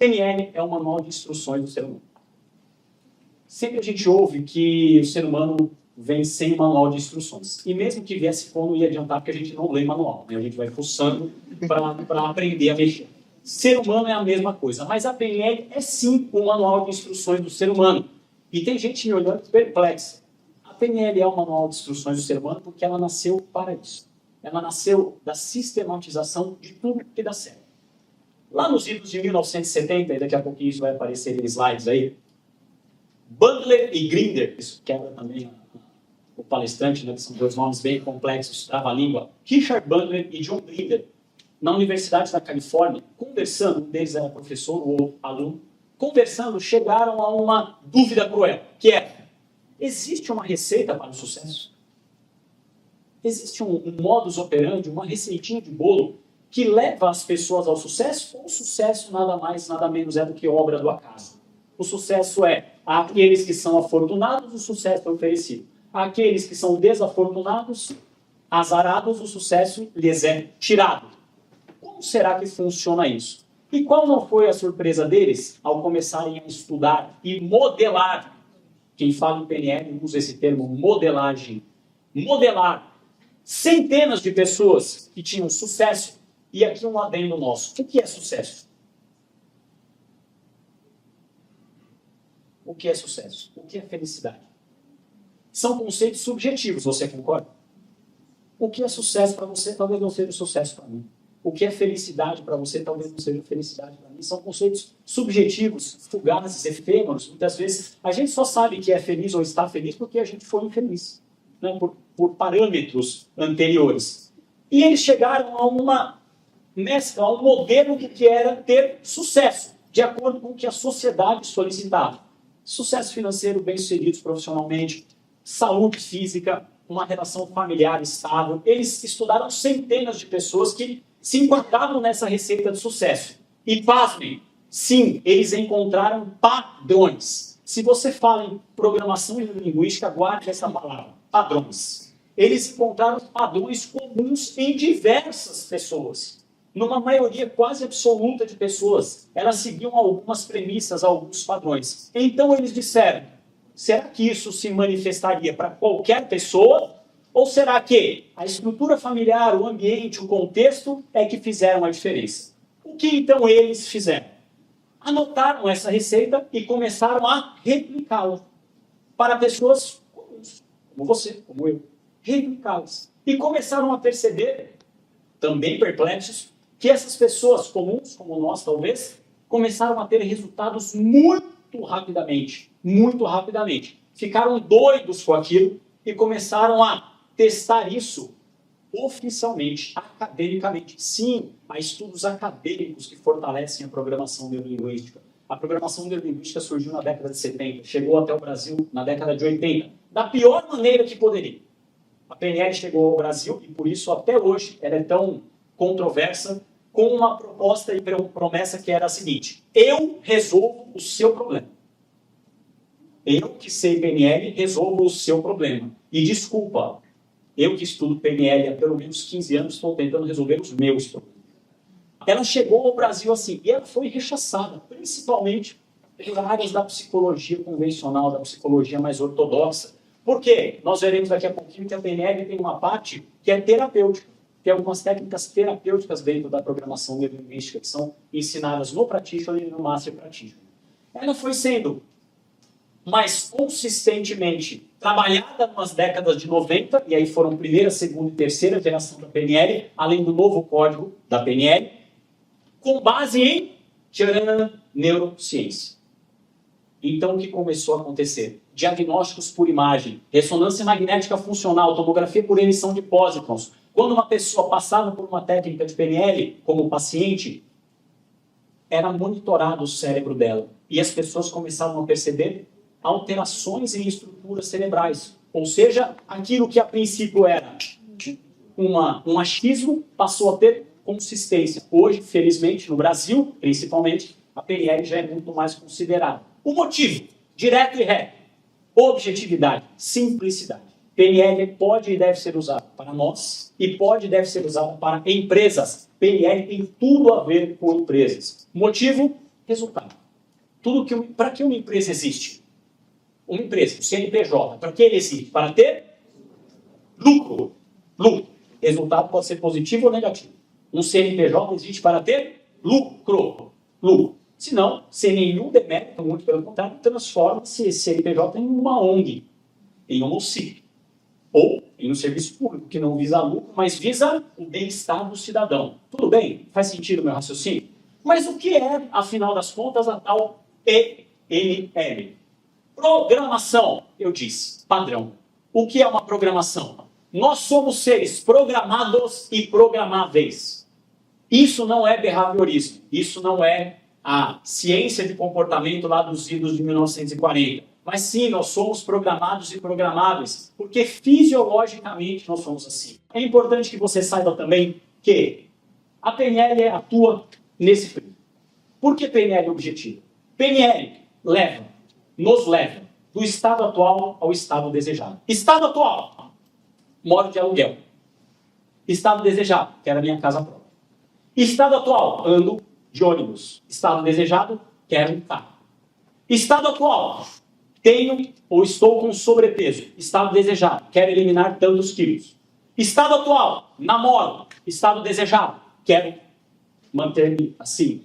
PNL é o manual de instruções do ser humano. Sempre a gente ouve que o ser humano vem sem manual de instruções. E mesmo que viesse for, não ia adiantar, porque a gente não lê manual, né? A gente vai fuçando para aprender a mexer. Ser humano é a mesma coisa, mas a PNL é sim o manual de instruções do ser humano. E tem gente me olhando perplexa. A PNL é o manual de instruções do ser humano porque ela nasceu para isso. Ela nasceu da sistematização de tudo que dá certo. Lá nos idos de 1970, e daqui a pouquinho isso vai aparecer em slides aí, Bandler e Grinder, isso quebra também o palestrante, né, que são dois nomes bem complexos, trava-língua, Richard Bandler e John Grinder, na Universidade da Califórnia, conversando, um deles era professor, o outro aluno, conversando, chegaram a uma dúvida cruel, que é, existe uma receita para o sucesso? Existe um modus operandi, uma receitinha de bolo que leva as pessoas ao sucesso? Ou o sucesso nada mais, nada menos é do que obra do acaso? O sucesso é àqueles que são afortunados, o sucesso é oferecido. Àqueles que são desafortunados, azarados, o sucesso lhes é tirado. Como será que funciona isso? E qual não foi a surpresa deles ao começarem a estudar e modelar? Quem fala em PNL usa esse termo modelagem. Modelar centenas de pessoas que tinham sucesso. E aqui um adendo nosso. O que é sucesso? O que é sucesso? O que é felicidade? São conceitos subjetivos, você concorda? O que é sucesso para você talvez não seja sucesso para mim. O que é felicidade para você talvez não seja felicidade para mim. São conceitos subjetivos, fugazes, efêmeros. Muitas vezes a gente só sabe que é feliz ou está feliz porque a gente foi infeliz, né? por parâmetros anteriores. E eles chegaram a uma mescla, a um modelo do que era ter sucesso, de acordo com o que a sociedade solicitava. Sucesso financeiro, bem-sucedidos profissionalmente, saúde física, uma relação familiar estável. Eles estudaram centenas de pessoas que se enquadravam nessa receita de sucesso. E pasmem, sim, eles encontraram padrões. Se você fala em programação e linguística, guarde essa palavra, padrões. Eles encontraram padrões comuns em diversas pessoas. Numa maioria quase absoluta de pessoas, elas seguiam algumas premissas, alguns padrões. Então eles disseram, será que isso se manifestaria para qualquer pessoa? Ou será que a estrutura familiar, o ambiente, o contexto é que fizeram a diferença? O que então eles fizeram? Anotaram essa receita e começaram a replicá-la para pessoas comuns, como você, como eu. Replicá-las. E começaram a perceber, também perplexos, que essas pessoas comuns, como nós talvez, começaram a ter resultados muito rapidamente. Muito rapidamente. Ficaram doidos com aquilo e começaram a testar isso oficialmente, academicamente. Sim, há estudos acadêmicos que fortalecem a programação neurolinguística. A programação neurolinguística surgiu na década de 70, chegou até o Brasil na década de 80, da pior maneira que poderia. A PNL chegou ao Brasil e, por isso, até hoje, ela é tão controversa, com uma proposta e promessa que era a seguinte: eu resolvo o seu problema. Eu que sei PNL, resolvo o seu problema. E desculpa, eu que estudo PNL há pelo menos 15 anos, estou tentando resolver os meus problemas. Ela chegou ao Brasil assim, e ela foi rechaçada, principalmente por áreas da psicologia convencional, da psicologia mais ortodoxa. Por quê? Nós veremos daqui a pouquinho que a PNL tem uma parte que é terapêutica. Tem algumas técnicas terapêuticas dentro da programação neurolinguística que são ensinadas no Practitioner e no Master Practitioner. Ela foi sendo mais consistentemente trabalhada nas décadas de 90, e aí foram primeira, segunda e terceira geração da PNL, além do novo código da PNL, com base em neurociência. Então, o que começou a acontecer? Diagnósticos por imagem, ressonância magnética funcional, tomografia por emissão de pósitrons. Quando uma pessoa passava por uma técnica de PNL, como paciente, era monitorado o cérebro dela. E as pessoas começavam a perceber alterações em estruturas cerebrais. Ou seja, aquilo que a princípio era um achismo, passou a ter consistência. Hoje, felizmente, no Brasil, principalmente, a PNL já é muito mais considerada. O motivo, direto e reto, objetividade, simplicidade. PNL pode e deve ser usado para nós e pode e deve ser usado para empresas. PNL tem tudo a ver com empresas. Motivo, Resultado. Para que uma empresa existe? Uma empresa, o CNPJ, para que ele existe? Para ter lucro. Lucro. Resultado pode ser positivo ou negativo. Um CNPJ existe para ter lucro. Lucro. Se não, sem nenhum demérito, muito pelo contrário, transforma-se esse CNPJ em uma ONG, em um OCI, ou em um serviço público que não visa lucro, mas visa o bem-estar do cidadão. Tudo bem? Faz sentido o meu raciocínio? Mas o que é, afinal das contas, a tal PNL? Programação, eu disse, padrão. O que é uma programação? Nós somos seres programados e programáveis. Isso não é behaviorismo, isso não é a ciência de comportamento lá dos idos de 1940. Mas sim, nós somos programados e programáveis, porque fisiologicamente nós somos assim. É importante que você saiba também que a PNL atua nesse período. Por que PNL é objetivo? PNL nos leva do estado atual ao estado desejado. Estado atual, moro de aluguel. Estado desejado, quero a minha casa própria. Estado atual, ando de ônibus. Estado desejado, quero um carro. Estado atual, tenho ou estou com sobrepeso. Estado desejado, quero eliminar tantos quilos. Estado atual, namoro. Estado desejado, quero manter-me assim.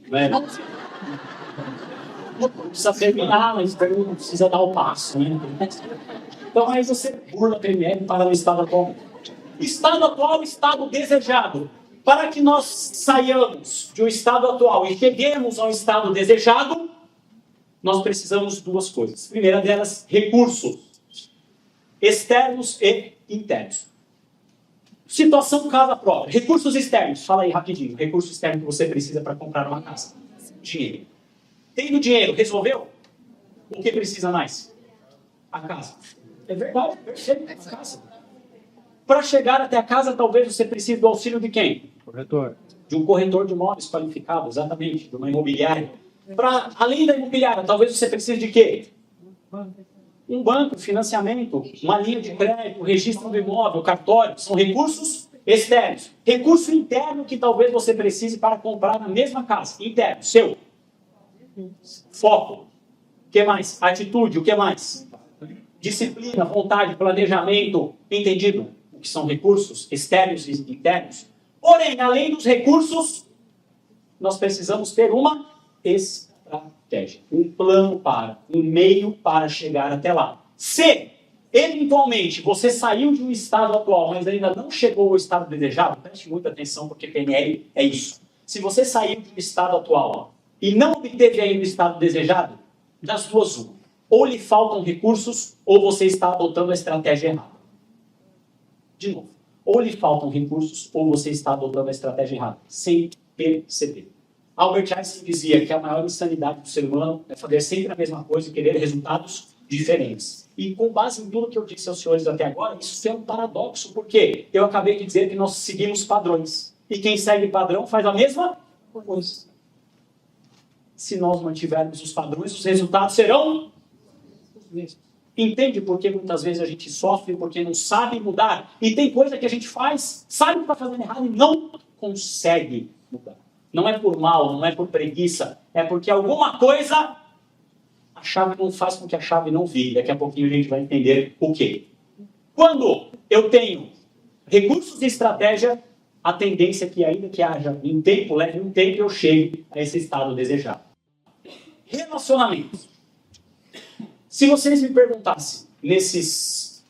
Não precisa terminar, mas não precisa dar o passo. Então aí você burla a PNL para o estado atual. Estado atual, estado desejado. Para que nós saiamos de um estado atual e cheguemos ao estado desejado, nós precisamos de duas coisas. A primeira delas, recursos externos e internos. Situação casa própria. Recursos externos. Fala aí rapidinho. Recurso externo que você precisa para comprar uma casa. Dinheiro. Tendo dinheiro, resolveu? O que precisa mais? A casa. É verdade, perfeito. A casa. Para chegar até a casa, talvez você precise do auxílio de quem? Corretor. De um corretor de imóveis qualificado, exatamente, de uma imobiliária. Além da imobiliária, talvez você precise de quê? Um banco, financiamento, uma linha de crédito, registro do imóvel, cartório. São recursos externos. Recurso interno que talvez você precise para comprar na mesma casa. Interno, seu. Foco. O que mais? Atitude, o que mais? Disciplina, vontade, planejamento. Entendido? Que são recursos externos e internos. Porém, além dos recursos, nós precisamos ter uma estratégia, um plano um meio para chegar até lá. Se, eventualmente, você saiu de um estado atual, mas ainda não chegou ao estado desejado, preste muita atenção, porque PNL é isso. Se você saiu de um estado atual e não obteve ainda o estado desejado, das duas uma. Ou lhe faltam recursos, ou você está adotando a estratégia errada. De novo, ou lhe faltam recursos, ou você está adotando a estratégia errada, sem perceber. Albert Einstein dizia que a maior insanidade do ser humano é fazer sempre a mesma coisa e querer resultados diferentes. E com base em tudo que eu disse aos senhores até agora, isso é um paradoxo, porque eu acabei de dizer que nós seguimos padrões. E quem segue padrão faz a mesma coisa. Se nós mantivermos os padrões, os resultados serão os mesmos. Entende por que muitas vezes a gente sofre porque não sabe mudar? E tem coisa que a gente faz, sabe que está fazendo errado e não consegue mudar. Não é por mal, não é por preguiça, é porque alguma coisa a chave não faz com que a chave não vire. Daqui a pouquinho a gente vai entender o quê. Quando eu tenho recursos e estratégia, a tendência é que ainda que haja um tempo, leve um tempo, eu chegue a esse estado desejado. Relacionamentos. Se vocês me perguntassem, nesses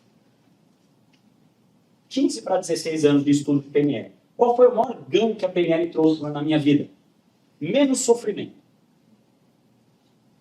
15 para 16 anos de estudo de PNL, qual foi o maior ganho que a PNL trouxe na minha vida? Menos sofrimento.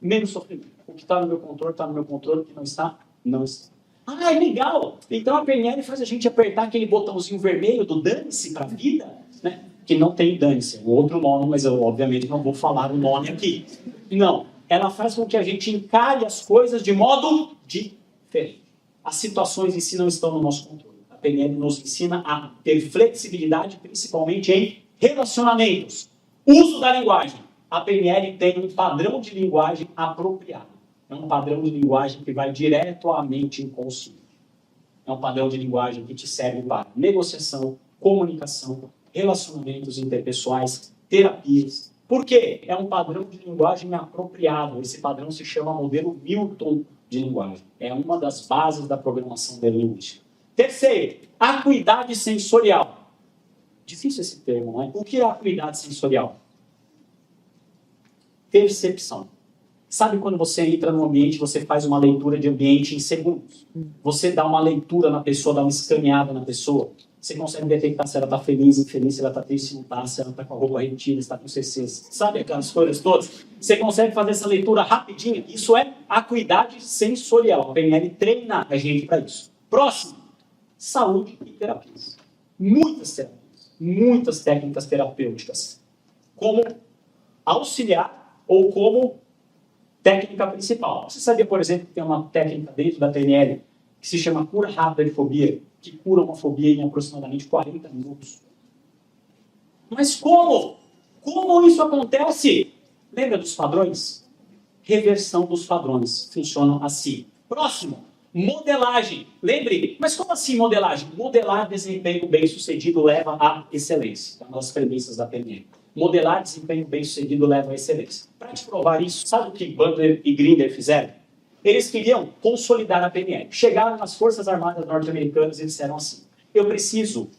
Menos sofrimento. O que está no meu controle, está no meu controle. O que não está, não está. Ah, é legal! Então a PNL faz a gente apertar aquele botãozinho vermelho do dane-se para a vida, né? Que não tem dane-se, é um outro nome, mas eu obviamente não vou falar o nome aqui. Não. Ela faz com que a gente encare as coisas de modo diferente. As situações em si não estão no nosso controle. A PNL nos ensina a ter flexibilidade, principalmente em relacionamentos. Uso da linguagem. A PNL tem um padrão de linguagem apropriado. É um padrão de linguagem que vai direto à mente inconsciente. É um padrão de linguagem que te serve para negociação, comunicação, relacionamentos interpessoais, terapias, Por quê? É um padrão de linguagem apropriado. Esse padrão se chama modelo Milton de linguagem. É uma das bases da programação neurolinguística. Terceiro, acuidade sensorial. Difícil esse termo, não é? O que é acuidade sensorial? Percepção. Sabe quando você entra no ambiente, você faz uma leitura de ambiente em segundos? Você dá uma leitura na pessoa, dá uma escaneada na pessoa. Você consegue detectar se ela está feliz, infeliz, se ela está triste, se não está, se ela está com a roupa retida, se está com CCs. Sabe aquelas coisas todas? Você consegue fazer essa leitura rapidinho. Isso é acuidade sensorial. A PNL treina a gente para isso. Próximo. Saúde e terapias. Muitas terapias. Muitas técnicas terapêuticas. Como auxiliar ou como técnica principal. Você sabia, por exemplo, que tem uma técnica dentro da PNL que se chama cura rápida de fobia, que cura uma fobia em aproximadamente 40 minutos. Mas como? Como isso acontece? Lembra dos padrões? Reversão dos padrões. Funcionam assim. Próximo. Modelagem. Lembre, mas como assim modelagem? Modelar desempenho bem-sucedido leva à excelência. É uma das premissas da PNL. Modelar desempenho bem-sucedido leva à excelência. Para te provar isso, sabe o que Butler e Grinder fizeram? Eles queriam consolidar a PNL. Chegaram nas Forças Armadas norte-americanas e disseram assim: eu preciso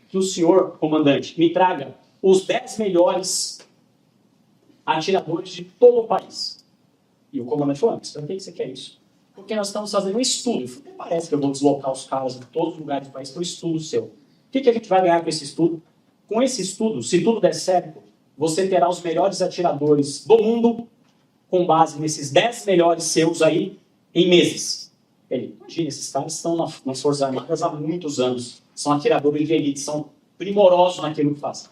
que o senhor, comandante, me traga os 10 melhores atiradores de todo o país. E o comandante falou: mas para que você quer isso? Porque nós estamos fazendo um estudo. Nem parece que eu vou deslocar os caras de todos os lugares do país para um estudo seu. O que a gente vai ganhar com esse estudo? Com esse estudo, se tudo der certo, você terá os melhores atiradores do mundo com base nesses 10 melhores seus aí em meses. Imagina, esses caras estão nas Forças Armadas há muitos anos. São atiradores de elite, são primorosos naquilo que fazem.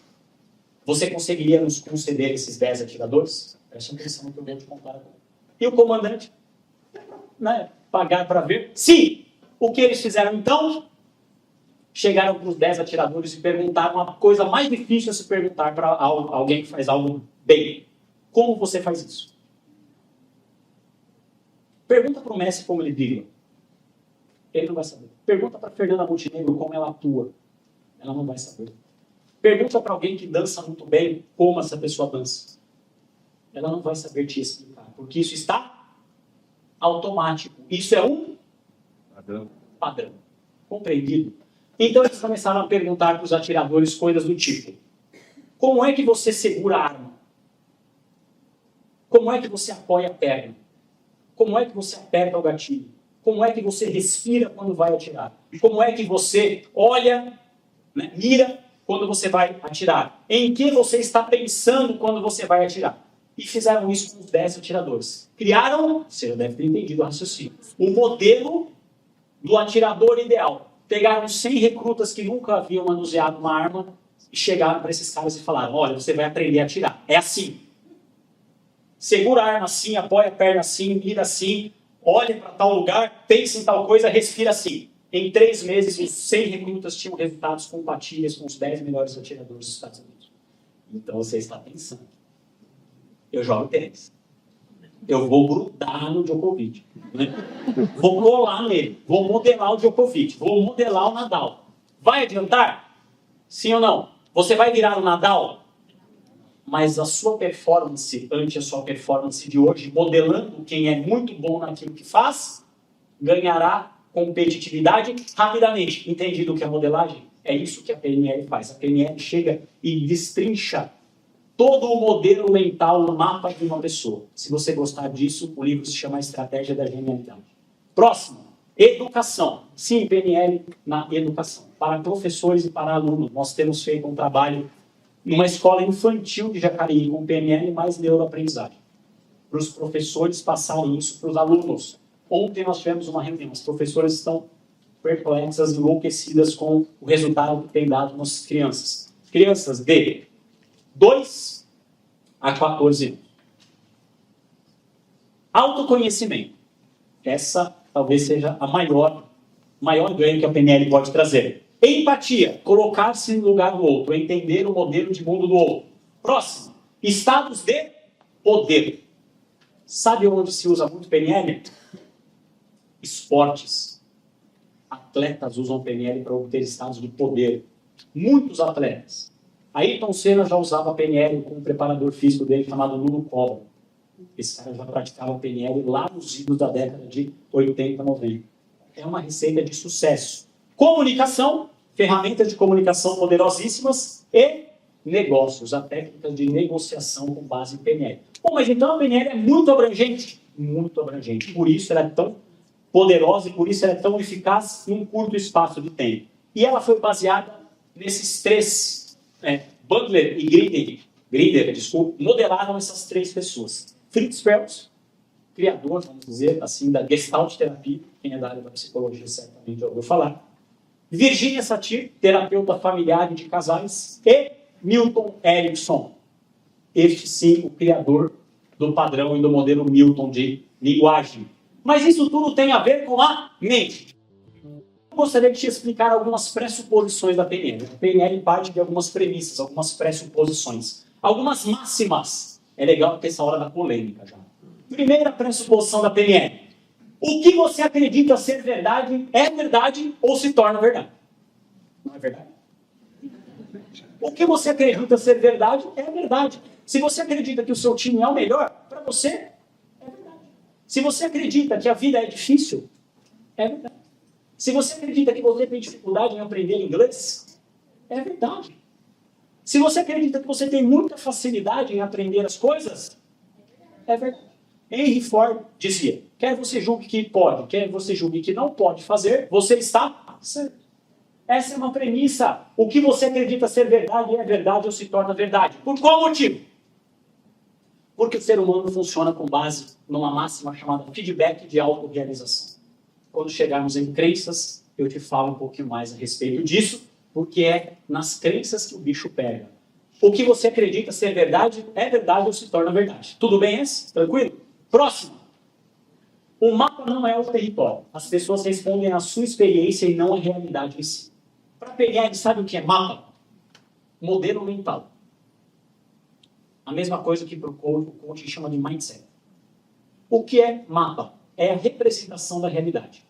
Você conseguiria nos conceder esses 10 atiradores? Preste atenção no que eu vou te contar agora. E o comandante, né, pagar para ver? Sim! O que eles fizeram então? Chegaram para os 10 atiradores e perguntaram a coisa mais difícil a se perguntar para alguém que faz algo bem. Como você faz isso? Pergunta para o Messi como ele dribla. Ele não vai saber. Pergunta para a Fernanda Montenegro como ela atua. Ela não vai saber. Pergunta para alguém que dança muito bem como essa pessoa dança. Ela não vai saber te explicar. Porque isso está automático. Isso é um padrão. Compreendido? Então eles começaram a perguntar para os atiradores coisas do tipo: como é que você segura a arma? Como é que você apoia a perna? Como é que você aperta o gatilho? Como é que você respira quando vai atirar? Como é que você olha, né, mira quando você vai atirar? Em que você está pensando quando você vai atirar? E fizeram isso com os 10 atiradores. Criaram, você já deve ter entendido o raciocínio, o modelo do atirador ideal. Pegaram 100 recrutas que nunca haviam manuseado uma arma e chegaram para esses caras e falaram: olha, você vai aprender a atirar. É assim. Segura a arma assim, apoia a perna assim, mira assim, olha para tal lugar, pensa em tal coisa, respira assim. Em 3 meses, os 100 recrutas tinham resultados compatíveis com os 10 melhores atiradores dos Estados Unidos. Então você está pensando: eu jogo tênis. Eu vou grudar no Djokovic. Né? Vou colar nele. Vou modelar o Djokovic. Vou modelar o Nadal. Vai adiantar? Sim ou não? Você vai virar o Nadal? Mas a sua performance, ante a sua performance de hoje, modelando quem é muito bom naquilo que faz, ganhará competitividade rapidamente. Entendido o que é modelagem? É isso que a PNL faz. A PNL chega e destrincha todo o modelo mental, o mapa de uma pessoa. Se você gostar disso, o livro se chama Estratégia da Genialidade. Próximo, educação. Sim, PNL na educação. Para professores e para alunos, nós temos feito um trabalho numa escola infantil de Jacareí com PNL mais neuroaprendizagem. Para os professores passarem isso para os alunos. Ontem nós tivemos uma reunião. As professoras estão perplexas, enlouquecidas com o resultado que tem dado nas crianças. Crianças de 2 a 14 anos. Autoconhecimento. Essa talvez seja a maior ganho que a PNL pode trazer. Empatia. Colocar-se no lugar do outro. Entender o modelo de mundo do outro. Próximo. Estados de poder. Sabe onde se usa muito PNL? Esportes. Atletas usam PNL para obter estados de poder. Muitos atletas. Ayrton Senna já usava a PNL com um preparador físico dele chamado Nuno Cobra. Esse cara já praticava PNL lá nos idos da década de 80, 90. É uma receita de sucesso. Comunicação, ferramentas de comunicação poderosíssimas e negócios, a técnica de negociação com base em PNL. Bom, mas então a PNL é muito abrangente? Muito abrangente. Por isso ela é tão poderosa e por isso ela é tão eficaz em um curto espaço de tempo. E ela foi baseada nesses três, Butler e Grinder, modelaram essas três pessoas. Fritz Perls, criador, vamos dizer assim, da Gestalt terapia, quem é da área da psicologia certamente já ouviu falar. Virginia Satir, terapeuta familiar e de casais. E Milton Erickson, este sim, o criador do padrão e do modelo Milton de linguagem. Mas isso tudo tem a ver com a mente. Eu gostaria de te explicar algumas pressuposições da PNL. A PNL parte de algumas premissas, algumas pressuposições, algumas máximas. É legal ter essa hora da polêmica já. Primeira pressuposição da PNL. O que você acredita ser verdade é verdade ou se torna verdade? Não é verdade? O que você acredita ser verdade é verdade. Se você acredita que o seu time é o melhor, para você, é verdade. Se você acredita que a vida é difícil, é verdade. Se você acredita que você tem dificuldade em aprender inglês, é verdade. Se você acredita que você tem muita facilidade em aprender as coisas, é verdade. Henry Ford dizia, quer você julgue que pode, quer você julgue que não pode fazer, você está certo. Essa é uma premissa. O que você acredita ser verdade é verdade ou se torna verdade. Por qual motivo? Porque o ser humano funciona com base numa máxima chamada feedback de autorrealização. Quando chegarmos em crenças, eu te falo um pouquinho mais a respeito disso, porque é nas crenças que o bicho pega. O que você acredita ser verdade é verdade ou se torna verdade. Tudo bem esse? Tranquilo? Próximo. O mapa não é o território. As pessoas respondem à sua experiência e não à realidade em si. Para PNL, sabe o que é mapa? Modelo mental. A mesma coisa que para o coach chama de mindset. O que é mapa? É a representação da realidade.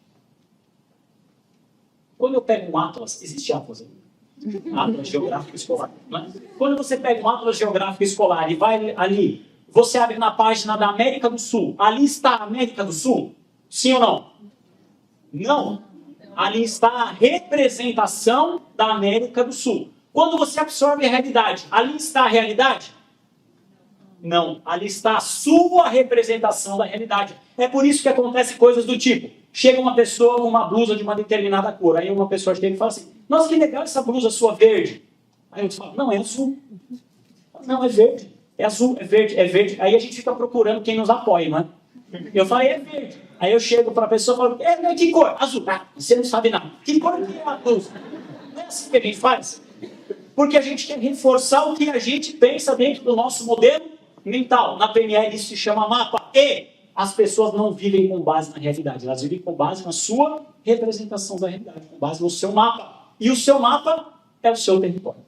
Quando eu pego um atlas, existe atlas aí? Atlas geográfico escolar. Não é? Quando você pega um atlas geográfico escolar e vai ali, você abre na página da América do Sul, ali está a América do Sul? Sim ou não? Não. Ali está a representação da América do Sul. Quando você absorve a realidade, ali está a realidade? Não. Ali está a sua representação da realidade. É por isso que acontece coisas do tipo, chega uma pessoa com uma blusa de uma determinada cor, aí uma pessoa chega e fala assim, nossa, que legal essa blusa sua verde. Aí eu falo, não, é azul. Não, é verde. É azul, é verde, é verde. Aí a gente fica procurando quem nos apoia, não é? Eu falei, é verde. Aí eu chego para a pessoa e falo, que cor? Azul. Ah, você não sabe nada. Que cor que é a blusa? Não é assim que a gente faz? Porque a gente quer reforçar o que a gente pensa dentro do nosso modelo mental. Na PNL isso se chama mapa. E as pessoas não vivem com base na realidade. Elas vivem com base na sua representação da realidade. Com base no seu mapa. E o seu mapa é o seu território.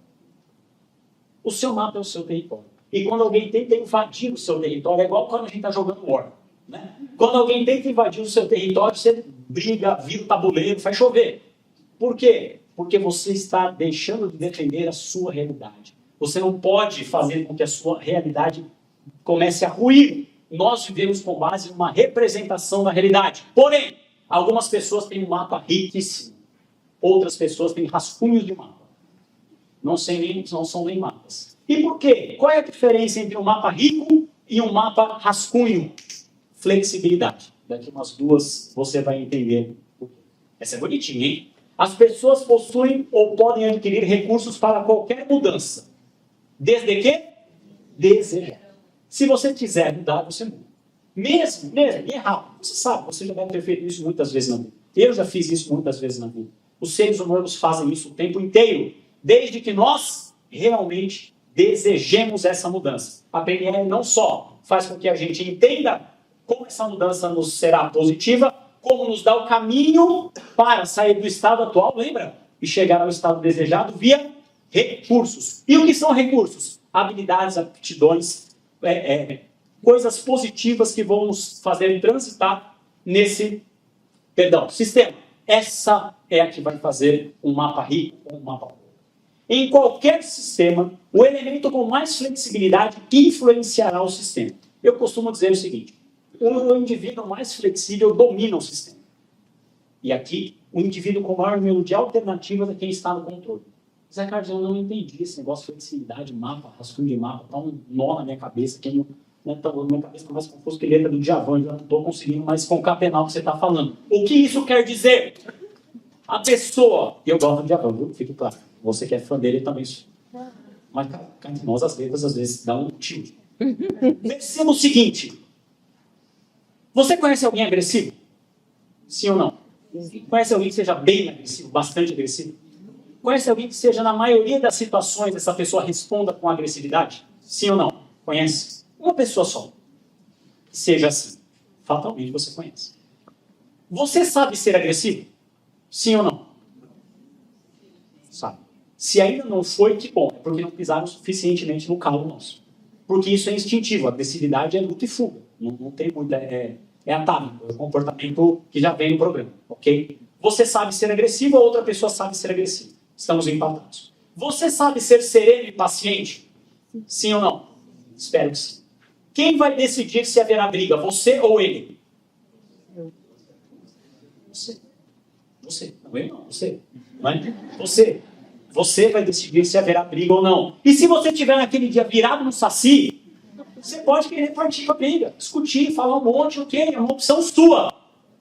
O seu mapa é o seu território. E quando alguém tenta invadir o seu território, é igual quando a gente está jogando War. Né? Quando alguém tenta invadir o seu território, você briga, vira o tabuleiro, faz chover. Por quê? Porque você está deixando de defender a sua realidade. Você não pode fazer com que a sua realidade comece a ruir. Nós vivemos com base em uma representação da realidade. Porém, algumas pessoas têm um mapa riquíssimo. Outras pessoas têm rascunhos de mapa. Não são nem mapas. E por quê? Qual é a diferença entre um mapa rico e um mapa rascunho? Flexibilidade. Daqui umas duas você vai entender. Essa é bonitinha, hein? As pessoas possuem ou podem adquirir recursos para qualquer mudança. Desde que desejar. Se você quiser mudar, você muda. Mesmo, e é rápido. Você sabe, você já deve ter feito isso muitas vezes na vida. Eu já fiz isso muitas vezes na vida. Os seres humanos fazem isso o tempo inteiro. Desde que nós realmente desejemos essa mudança. A PNL não só faz com que a gente entenda como essa mudança nos será positiva, como nos dá o caminho para sair do estado atual, lembra? E chegar ao estado desejado via recursos. E o que são recursos? Habilidades, aptidões, coisas positivas que vão nos fazer transitar nesse, sistema. Essa é a que vai fazer um mapa rico ou um mapa pobre. Em qualquer sistema, o elemento com mais flexibilidade influenciará o sistema. Eu costumo dizer o seguinte: o indivíduo mais flexível domina o sistema. E aqui, o indivíduo com maior número de alternativas é quem está no controle. Zé Carlos, eu não entendi esse negócio de flexibilidade, mapa, rascunho de mapa, tá um nó na minha cabeça, que na minha cabeça está mais confuso que letra do Djavan, eu não estou conseguindo mais concatenar o que você está falando. O que isso quer dizer? A pessoa, eu gosto do Djavan, viu? Fique claro, você que é fã dele também. Mas cá entre nós, as letras às vezes dão um tilt. Pensemos o seguinte: você conhece alguém agressivo? Sim ou não? Conhece alguém que seja bem agressivo, bastante agressivo? Conhece alguém que seja, na maioria das situações, essa pessoa responda com agressividade? Sim ou não? Conhece? Uma pessoa só. Que seja assim. Fatalmente você conhece. Você sabe ser agressivo? Sim ou não? Sabe. Se ainda não foi, que bom. É porque não pisaram suficientemente no calo nosso. Porque isso é instintivo. A agressividade é luta e fuga. Não tem muita... É atávio. É um comportamento que já vem no programa. Ok? Você sabe ser agressivo, a outra pessoa sabe ser agressiva. Estamos empatados. Você sabe ser sereno e paciente? Sim ou não? Espero que sim. Quem vai decidir se haverá briga? Você ou ele? Você. Você. Não, eu não. Você. Não é? Você. Você vai decidir se haverá briga ou não. E se você estiver naquele dia virado no saci, você pode querer partir com a briga, discutir, falar um monte, ok, é uma opção sua.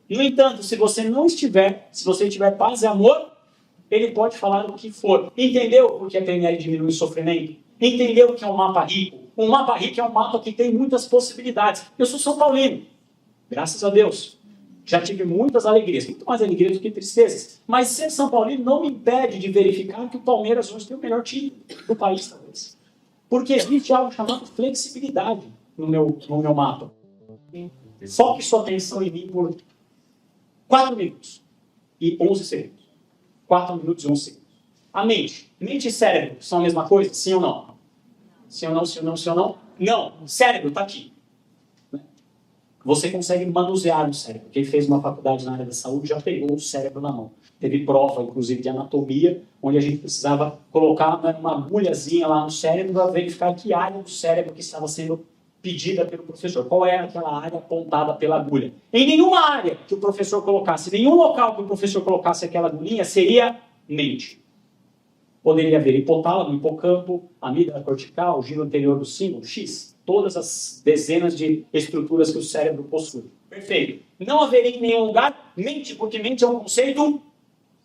No entanto, se você tiver paz e amor, ele pode falar o que for. Entendeu por que a PNL diminui o sofrimento? Entendeu o que é um mapa rico? Um mapa rico é um mapa que tem muitas possibilidades. Eu sou São Paulino, graças a Deus. Já tive muitas alegrias, muito mais alegrias do que tristezas. Mas ser São Paulino não me impede de verificar que o Palmeiras hoje tem o melhor time do país, talvez. Porque existe algo chamado flexibilidade no meu mapa. Foque sua atenção em mim por 4 minutos e 11 segundos. 4 minutos e 11 segundos. A mente. Mente e cérebro são a mesma coisa? Sim ou não? Sim ou não, sim ou não, sim ou não? Não. O cérebro está aqui. Você consegue manusear o cérebro. Quem fez uma faculdade na área da saúde já pegou o cérebro na mão. Teve prova, inclusive, de anatomia, onde a gente precisava colocar uma agulhazinha lá no cérebro para verificar que área do cérebro que estava sendo pedida pelo professor. Qual era aquela área apontada pela agulha? Em nenhuma área que o professor colocasse, nenhum local que o professor colocasse aquela agulhinha, seria mente. Poderia haver hipotálamo, hipocampo, amígdala cortical, giro anterior do símbolo, X. Todas as dezenas de estruturas que o cérebro possui. Perfeito. Não haveria em nenhum lugar mente, porque mente é um conceito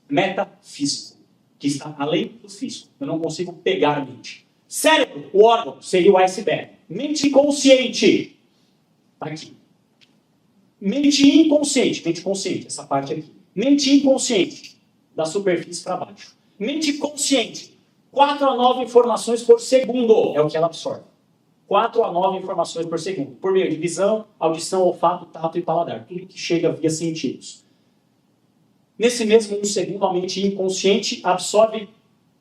metafísico, que está além do físico. Eu não consigo pegar a mente. Cérebro, o órgão, seria o iceberg. Mente consciente, está aqui. Mente inconsciente, mente consciente, essa parte aqui. Mente inconsciente, da superfície para baixo. Mente consciente, 4 a 9 informações por segundo, é o que ela absorve. 4 a 9 informações por segundo, por meio de visão, audição, olfato, tato e paladar. Tudo que chega via sentidos. Nesse mesmo 1 segundo, a mente inconsciente absorve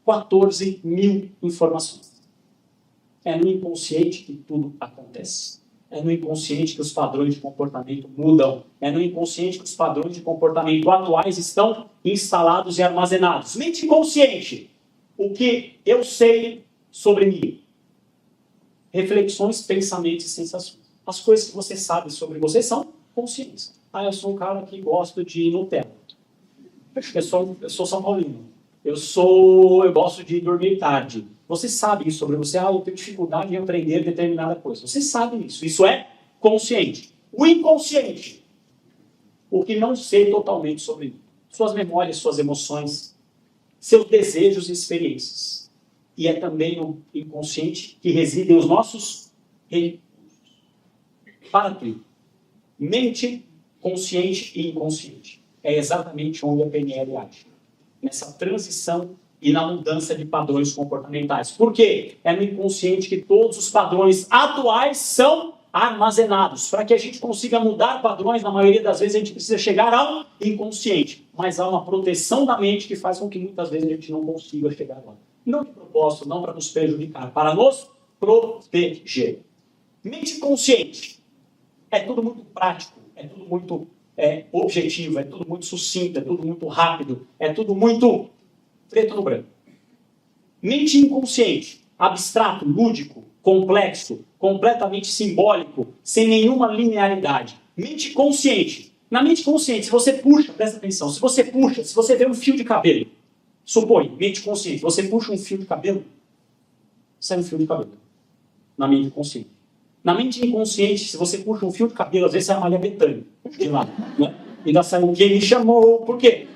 14 mil informações. É no inconsciente que tudo acontece. É no inconsciente que os padrões de comportamento mudam. É no inconsciente que os padrões de comportamento atuais estão instalados e armazenados. Mente inconsciente. O que eu sei sobre mim. Reflexões, pensamentos e sensações. As coisas que você sabe sobre você são consciência. Ah, eu sou um cara que gosto de Nutella. Eu sou São Paulino. Eu gosto de dormir tarde. Você sabe isso sobre você. Ah, eu tenho dificuldade em aprender determinada coisa. Você sabe isso. Isso é consciente. O inconsciente. O que não sei totalmente sobre mim. Suas memórias, suas emoções, seus desejos e experiências. E é também no inconsciente que residem os nossos recursos. Para tudo. Mente, consciente e inconsciente. É exatamente onde a PNL age. Nessa transição e na mudança de padrões comportamentais. Por quê? É no inconsciente que todos os padrões atuais são armazenados. Para que a gente consiga mudar padrões, na maioria das vezes a gente precisa chegar ao inconsciente. Mas há uma proteção da mente que faz com que muitas vezes a gente não consiga chegar lá. Não de propósito, não para nos prejudicar, para nos proteger. Mente consciente. É tudo muito prático, é tudo muito objetivo, é tudo muito sucinto, é tudo muito rápido, é tudo muito preto no branco. Mente inconsciente, abstrato, lúdico, complexo, completamente simbólico, sem nenhuma linearidade. Mente consciente. Na mente consciente, se você puxa, presta atenção, se você vê um fio de cabelo, supõe, mente consciente, você puxa um fio de cabelo, sai um fio de cabelo. Na mente consciente. Na mente inconsciente, se você puxa um fio de cabelo, às vezes sai a Maria Bethânia de lá, né? Ainda sai um "Quem me chamou". Por quê?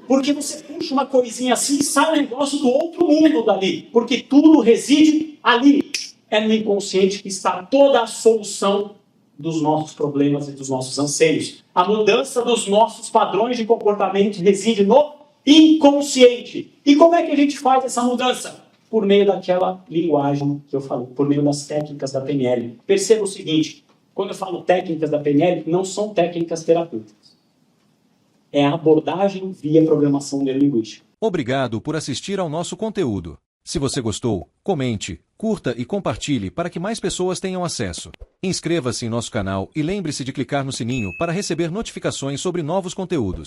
Porque você puxa uma coisinha assim e sai um negócio do outro mundo dali. Porque tudo reside ali. É no inconsciente que está toda a solução dos nossos problemas e dos nossos anseios. A mudança dos nossos padrões de comportamento reside no inconsciente. E como é que a gente faz essa mudança? Por meio daquela linguagem que eu falei, por meio das técnicas da PNL. Perceba o seguinte, quando eu falo técnicas da PNL, não são técnicas terapêuticas. É a abordagem via programação neurolinguística. Obrigado por assistir ao nosso conteúdo. Se você gostou, comente, curta e compartilhe para que mais pessoas tenham acesso. Inscreva-se em nosso canal e lembre-se de clicar no sininho para receber notificações sobre novos conteúdos.